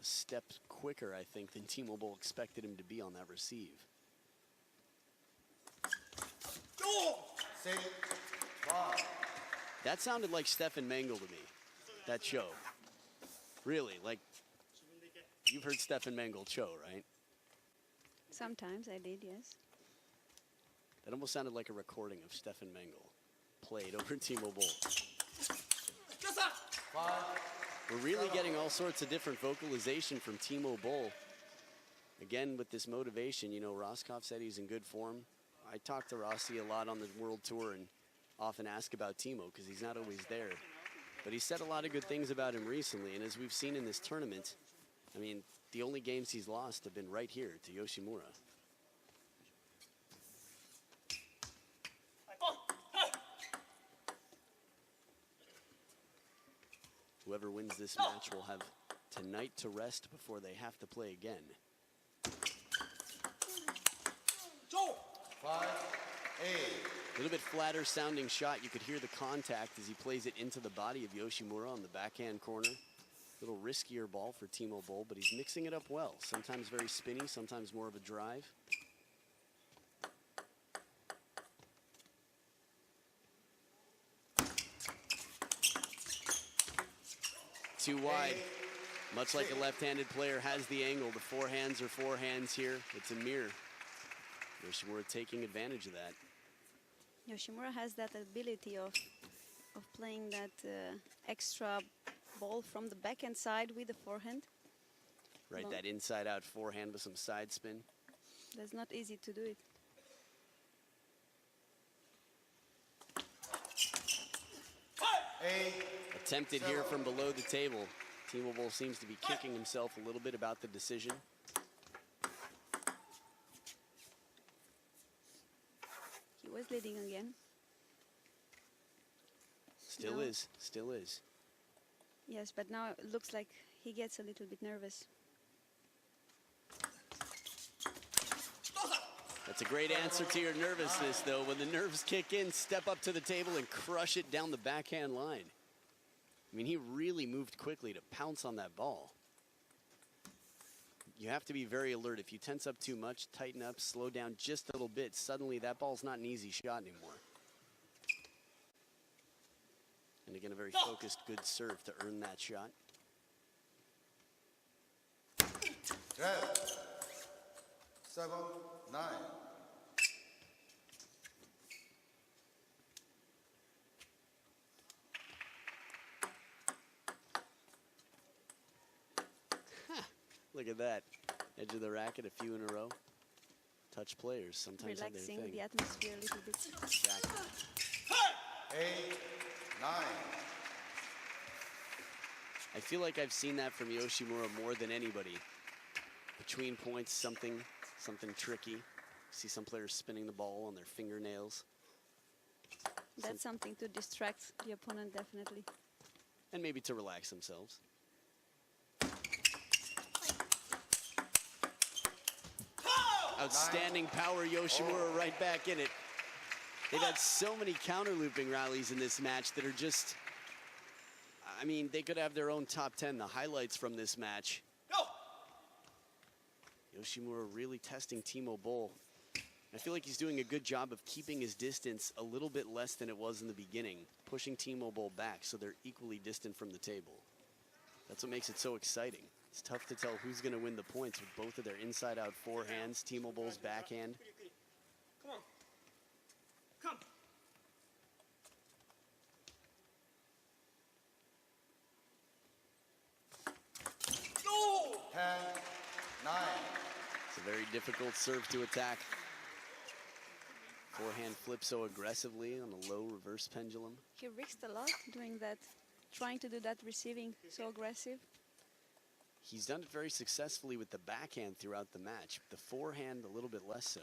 a step quicker, I think, than Timo Boll expected him to be on that receive. 6-5. That sounded like Stefan Mengel to me, that show. Really, like, you've heard Stefan Mengel show, right? Sometimes I did, yes. That almost sounded like a recording of Stefan Mengel played over Timo Boll. 5. We're really getting all sorts of different vocalization from Timo Boll. Again, with this motivation, you know, Roscoff said he's in good form. I talk to Rossi a lot on the World Tour and often ask about Timo because he's not always there. But he said a lot of good things about him recently, and as we've seen in this tournament, I mean, the only games he's lost have been right here to Yoshimura. Whoever wins this match will have tonight to rest before they have to play again. 5-8. A little bit flatter sounding shot. You could hear the contact as he plays it into the body of Yoshimura on the backhand corner. A little riskier ball for Timo Boll, but he's mixing it up well. Sometimes very spinny, sometimes more of a drive. Too wide. Much like a left-handed player has the angle, the forehands are forehands here. It's a mirror. Yoshimura taking advantage of that. Yoshimura has that ability of playing that extra ball from the backhand side with the forehand. Right, Well, that inside-out forehand with some side spin. That's not easy to do it. Attempted here from below the table. Timo Boll seems to be kicking himself a little bit about the decision. He was leading again. Still No. is, still is. Yes, but now it looks like he gets a little bit nervous. That's a great answer to your nervousness, though. When the nerves kick in, step up to the table and crush it down the backhand line. I mean, he really moved quickly to pounce on that ball. You have to be very alert. If you tense up too much, tighten up, slow down just a little bit, suddenly that ball's not an easy shot anymore. And again, a very focused, good serve to earn that shot. Red. 7, 9. Look at that. Edge of the racket, a few in a row. Touch players sometimes have their Relaxing thing. the atmosphere a little bit. Exactly. 8, 9. I feel like I've seen that from Yoshimura more than anybody. Between points, something tricky. See some players spinning the ball on their fingernails. That's something to distract the opponent, definitely. And maybe to relax themselves. Outstanding power, Yoshimura right back in it. They've had so many counter looping rallies in this match that are just, I mean, they could have their own top 10. The highlights from this match. Yoshimura really testing Timo Boll. I feel like he's doing a good job of keeping his distance a little bit less than it was in the beginning, pushing Timo Boll back so they're equally distant from the table. That's what makes it so exciting. It's tough to tell who's going to win the points with both of their inside-out forehands, Timo Boll's backhand. Come on. Come. No! 10, 9. It's a very difficult serve to attack. Forehand flips so aggressively on a low reverse pendulum. He risked a lot doing that, trying to do that receiving so aggressive. He's done it very successfully with the backhand throughout the match. The forehand a little bit less so.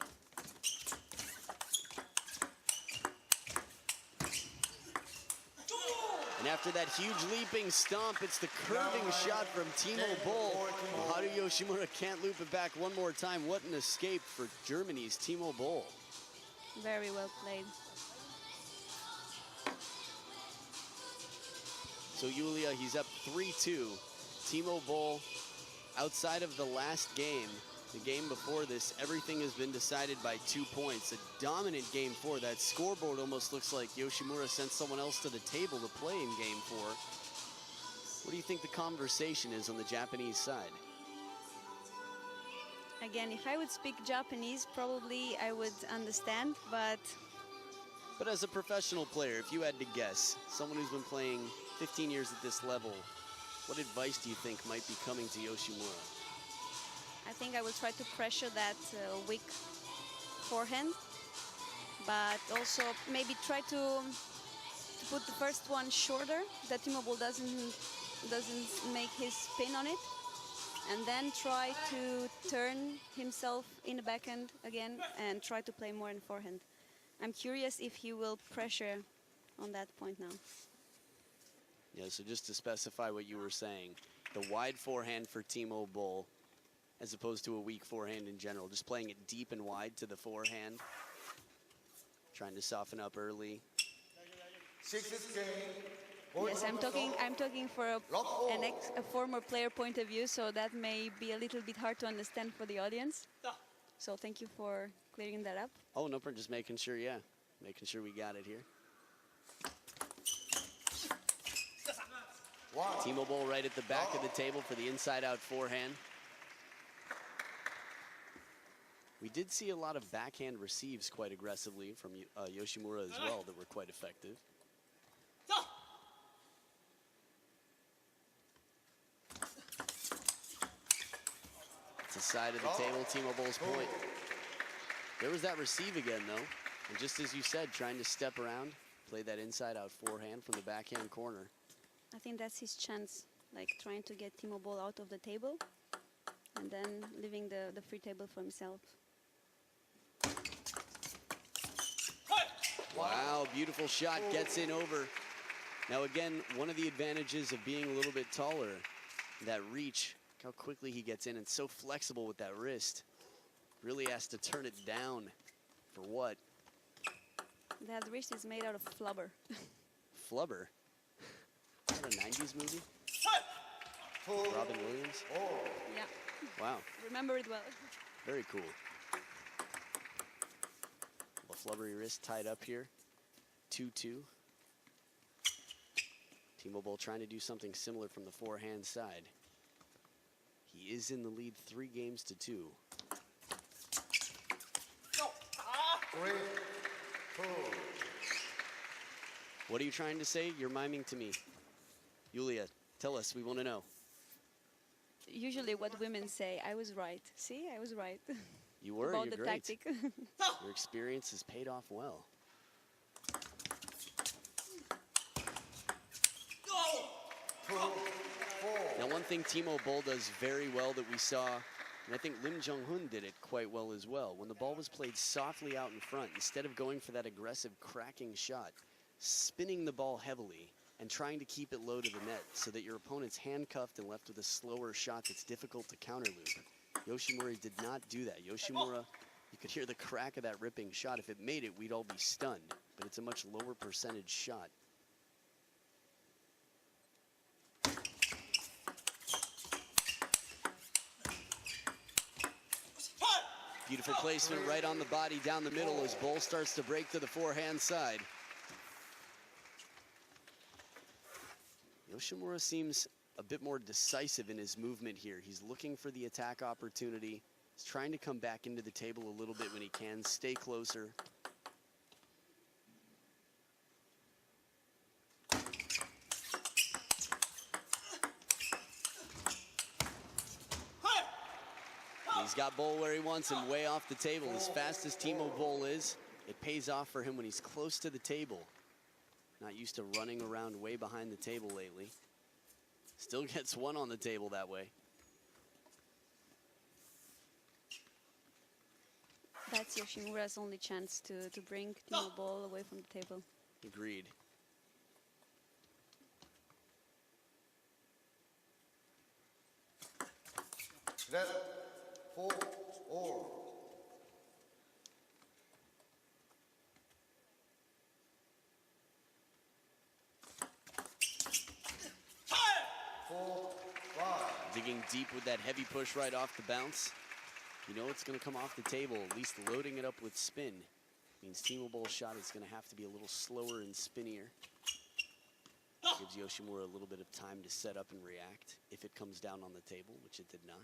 And after that huge leaping stomp, it's the curving shot from Timo Boll. Haru Yoshimura can't loop it back one more time. What an escape for Germany's Timo Boll. Very well played. So Yulia, he's up 3-2. Timo Boll, outside of the last game, the game before this, everything has been decided by 2 points. A dominant game 4. That scoreboard almost looks like Yoshimura sent someone else to the table to play in game 4. What do you think the conversation is on the Japanese side? Again, if I would speak Japanese, probably I would understand, but... But as a professional player, if you had to guess, someone who's been playing 15 years at this level, what advice do you think might be coming to Yoshimura? I think I will try to pressure that weak forehand, but also maybe try to put the first one shorter, that Timo Boll doesn't make his spin on it, and then try to turn himself in the backhand again and try to play more in forehand. I'm curious if he will pressure on that point now. Yeah, so just to specify what you were saying, the wide forehand for Timo Boll, as opposed to a weak forehand in general, just playing it deep and wide to the forehand, trying to soften up early. 6th game. Yes, I'm talking for a former player point of view, so that may be a little bit hard to understand for the audience. So thank you for clearing that up. Oh, no problem, just making sure, yeah. Making sure we got it here. Timo Boll right at the back of the table for the inside-out forehand. We did see a lot of backhand receives quite aggressively from Yoshimura as well that were quite effective. It's the side of the table, Timo Boll's point. There was that receive again, though. And just as you said, trying to step around, play that inside-out forehand from the backhand corner. I think that's his chance, like trying to get Timo Boll out of the table and then leaving the free table for himself. Wow, beautiful shot, gets in over. Now again, one of the advantages of being a little bit taller, that reach, how quickly he gets in and so flexible with that wrist. Really has to turn it down for what? That wrist is made out of flubber. Flubber? that a 90s movie? Two. Robin Williams? Yeah, Wow, remember it well. very cool. The flubbery wrist tied up here. 2-2. Timo Boll trying to do something similar from the forehand side. He is in the lead 3-2. 3, 2. What are you trying to say? You're miming to me. Yulia, tell us, we want to know. Usually what women say, I was right. See, I was right. You were, About you're the great. tactic. Your experience has paid off well. 2, 4. Now, one thing Timo Boll does very well that we saw, and I think Lim Jong-hun did it quite well as well, when the ball was played softly out in front, instead of going for that aggressive cracking shot, spinning the ball heavily and trying to keep it low to the net so that your opponent's handcuffed and left with a slower shot that's difficult to counterloop. Yoshimura did not do that. Yoshimura, you could hear the crack of that ripping shot. If it made it, we'd all be stunned, but it's a much lower percentage shot. Beautiful placement right on the body down the middle as Boll starts to break to the forehand side. Yoshimura seems a bit more decisive in his movement here. He's looking for the attack opportunity. He's trying to come back into the table a little bit when he can, stay closer. He's got Boll where he wants him, way off the table. As fast as Timo Boll is, it pays off for him when he's close to the table. Not used to running around way behind the table lately. Still gets one on the table that way. That's Yoshimura's only chance to bring Timo Boll away from the table. Agreed. Red, 4, all. Digging deep with that heavy push right off the bounce. You know it's going to come off the table, at least loading it up with spin. Means Timo Boll's shot is going to have to be a little slower and spinnier. Gives Yoshimura a little bit of time to set up and react if it comes down on the table, which it did not.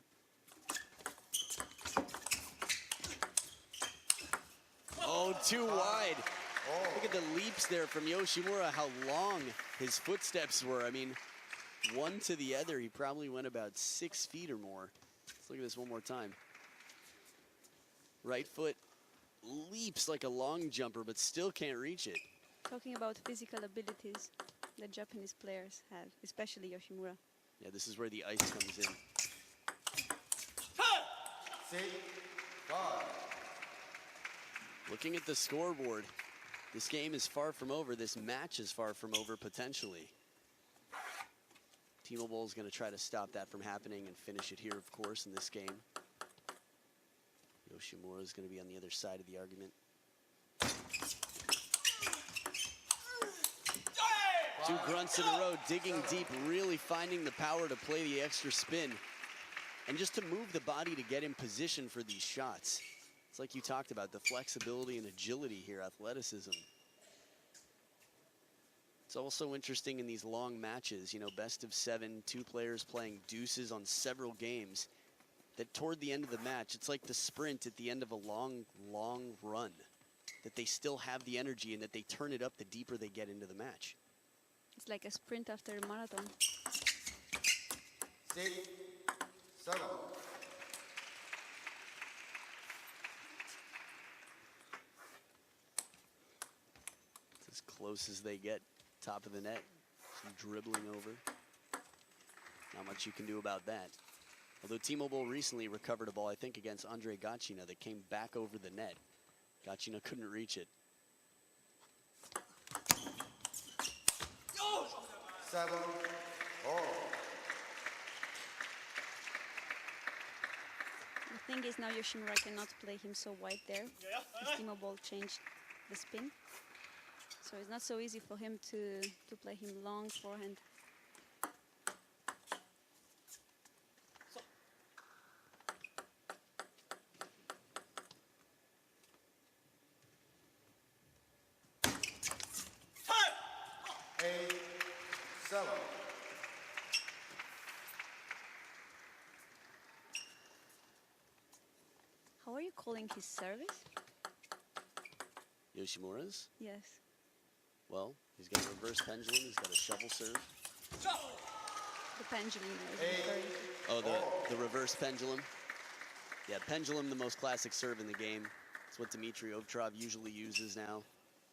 Oh, too wide. Look at the leaps there from Yoshimura, how long his footsteps were. I mean, one to the other, he probably went about 6 feet or more. Let's look at this one more time. Right foot leaps like a long jumper, but still can't reach it. Talking about physical abilities that Japanese players have, especially Yoshimura. Yeah, this is where the ice comes in. 6, 5. Looking at the scoreboard, this game is far from over. This match is far from over, potentially. Timo Boll is going to try to stop that from happening and finish it here, of course, in this game. Yoshimura is going to be on the other side of the argument. 2 grunts in a row, digging deep, really finding the power to play the extra spin. And just to move the body to get in position for these shots. It's like you talked about, the flexibility and agility here, athleticism. It's also interesting in these long matches, you know, best of 7, 2 players playing deuces on several games, that toward the end of the match, it's like the sprint at the end of a long, long run, that they still have the energy and that they turn it up the deeper they get into the match. It's like a sprint after a marathon. 6, 7. It's as close as they get, top of the net, some dribbling over. Not much you can do about that. Although Timo Boll recently recovered a ball, I think, against Andre Gacina that came back over the net. Gacina couldn't reach it. 7, all. The thing is now Yoshimura cannot play him so wide there. Because Timo Boll changed the spin. So it's not so easy for him to play him long forehand. 7. How are you calling his service? Yoshimura's? Yes. Well, he's got a reverse pendulum. He's got a shovel serve. The pendulum is referring to. Oh, the reverse pendulum. Yeah, pendulum, the most classic serve in the game. It's what Dmitry Ovtcharov usually uses now.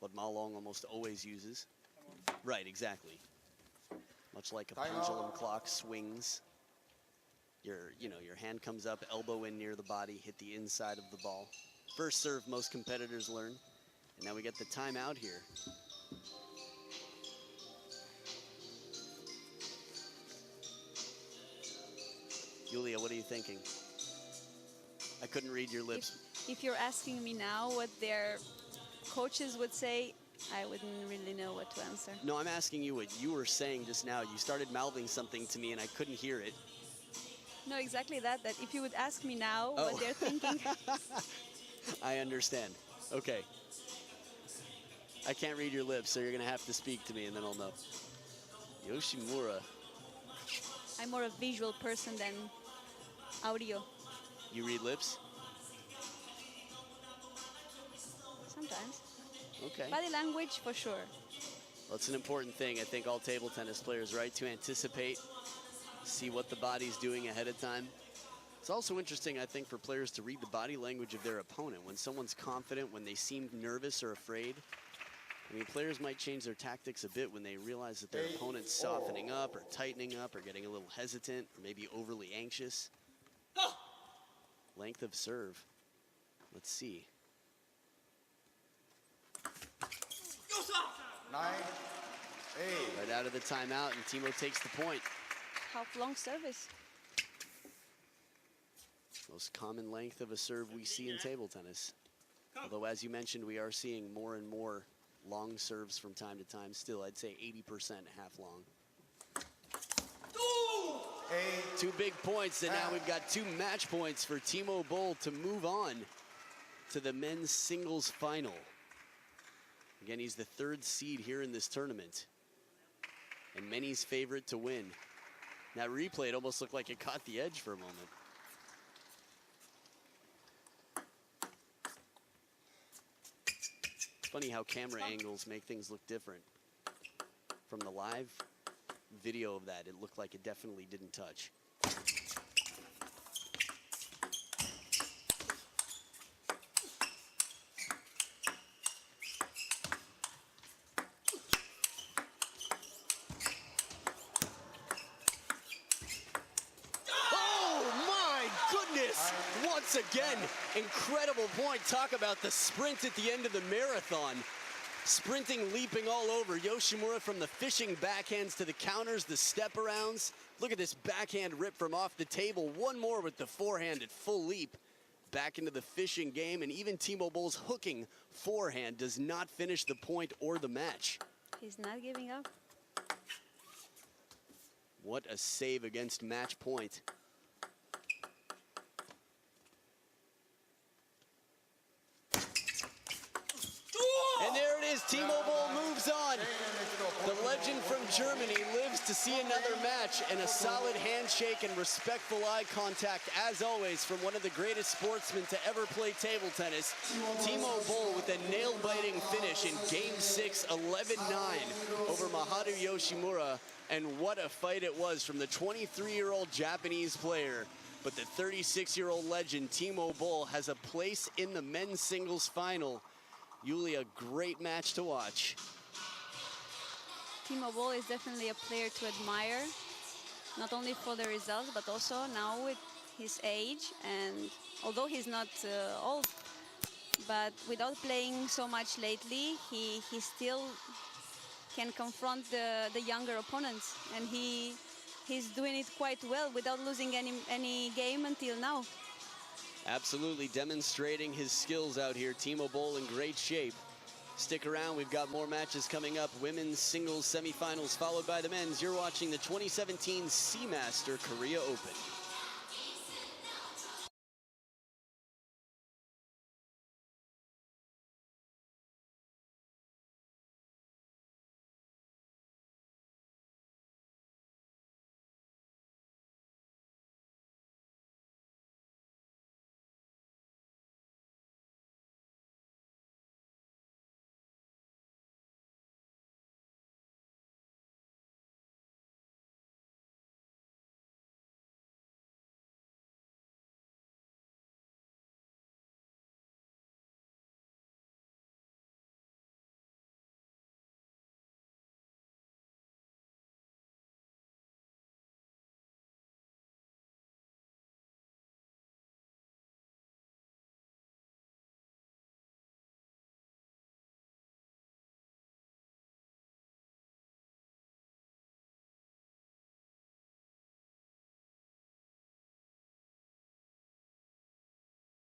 What Ma Long almost always uses. Right, exactly. Much like a pendulum clock swings. Your hand comes up, elbow in near the body, hit the inside of the ball. First serve most competitors learn. And now we get the timeout here. Yulia, what are you thinking? I couldn't read your lips. If you're asking me now what their coaches would say, I wouldn't really know what to answer. No, I'm asking you what you were saying just now. You started mouthing something to me and I couldn't hear it. No, exactly that if you would ask me now what they're thinking. I understand. Okay. I can't read your lips, so you're going to have to speak to me and then I'll know. Yoshimura. I'm more a visual person than audio. You read lips? Sometimes. Okay. Body language, for sure. Well, it's an important thing. I think all table tennis players, right, to anticipate, see what the body's doing ahead of time. It's also interesting, I think, for players to read the body language of their opponent. When someone's confident, when they seem nervous or afraid, I mean, players might change their tactics a bit when they realize that their opponent's softening up or tightening up or getting a little hesitant or maybe overly anxious. Length of serve. Let's see. 9, 8. Right out of the timeout, and Timo takes the point. Half long service. Most common length of a serve we see in table tennis. Although, as you mentioned, we are seeing more and more long serves from time to time. Still, I'd say 80% half long. 8. 2 big points, and now we've got 2 match points for Timo Boll to move on to the men's singles final. Again, he's the 3rd seed here in this tournament, and many's favorite to win. That replay, it almost looked like it caught the edge for a moment. It's funny how camera angles make things look different. From the live video of that, it looked like it definitely didn't touch. Once again, incredible point. Talk about the sprint at the end of the marathon. Sprinting, leaping all over. Yoshimura from the fishing backhands to the counters, the step-arounds. Look at this backhand rip from off the table. One more with the forehand at full leap. Back into the fishing game, and even Timo Boll's hooking forehand does not finish the point or the match. He's not giving up. What a save against match point. And there it is, Timo Boll moves on. The legend from Germany lives to see another match, and a solid handshake and respectful eye contact, as always, from one of the greatest sportsmen to ever play table tennis. Timo Boll with a nail-biting finish in Game 6, 11-9 over Maharu Yoshimura. And what a fight it was from the 23-year-old Japanese player. But the 36-year-old legend, Timo Boll, has a place in the men's singles final. Yulia, great match to watch. Timo Boll is definitely a player to admire, not only for the results, but also now with his age. And although he's not old, but without playing so much lately, he still can confront the younger opponents. And he's doing it quite well without losing any game until now. Absolutely demonstrating his skills out here. Timo Boll in great shape. Stick around, we've got more matches coming up. Women's singles semifinals followed by the men's. You're watching the 2017 Seamaster Korea Open.